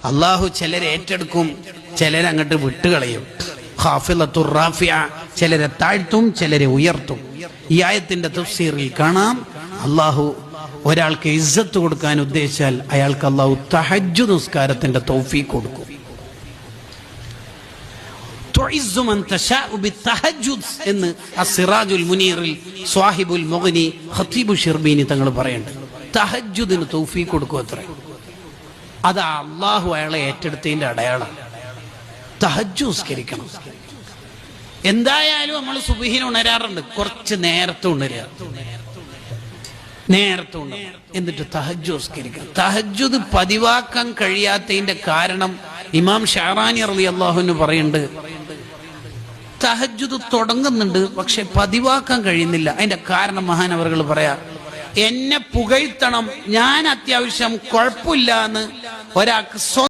അള്ളാഹു ചിലരെ ഏറ്റെടുക്കും, ചിലരെ അങ്ങോട്ട് വിട്ടുകളയും. ഖാഫിളത്തുർ റാഫിഅ, ചിലരെ താഴ്ത്തും ചിലരെ ഉയർത്തും. ഈ ആയത്തിന്റെ തഫ്സീറിൽ കാണാം, അള്ളാഹു ഒരാൾക്ക് ഇസ്സത്ത് കൊടുക്കാൻ ഉദ്ദേശിച്ചാൽ അയാൾക്ക് അള്ളാഹു തഹജ്ജുദ് നിസ്കാരത്തിന്റെ തൗഫീഖ് കൊടുക്കും. തുഇസ്സു മൻ തശാഉ ബിത്തഹജ്ജുദ് എന്ന് അസ്സിറാജുൽ മുനീറിൽ സ്വാഹിബുൽ മുഗ്നി ഖതീബു ഷിർബീനി തങ്ങൾ പറയുന്നുണ്ട്. തഹജ്ജുദിന് തൗഫീഖ് കൊടുക്കും അത്രേ. അത് അള്ളാഹു അയാളെ ഏറ്റെടുത്തതിന്റെ അടയാളം. തഹജ്ജുദ് നിസ്കരിക്കണം. എന്തായാലും നമ്മൾ സുബ്ഹിന് ഉണരാറുണ്ട്, കുറച്ച് നേരത്തെ ഉണരുക, നേരത്തെ ഉണരും, എന്നിട്ട് തഹജ്ജുദ് നിസ്കരിക്കണം. തഹജ്ജുദ് പതിവാക്കാൻ കഴിയാത്തതിന്റെ കാരണം ഇമാം ഷഅറാനി റളിയല്ലാഹു അൻഹു പറയുന്നുണ്ട്, തഹജ്ജുദ് തുടങ്ങുന്നുണ്ട് പക്ഷെ പതിവാക്കാൻ കഴിയുന്നില്ല. അതിന്റെ കാരണം മഹാനവറുകൾ പറയാ, എന്നെ പുകഴ്ത്തണം, ഞാൻ അത്യാവശ്യം കുഴപ്പമില്ല എന്ന് ഒരാൾക്ക്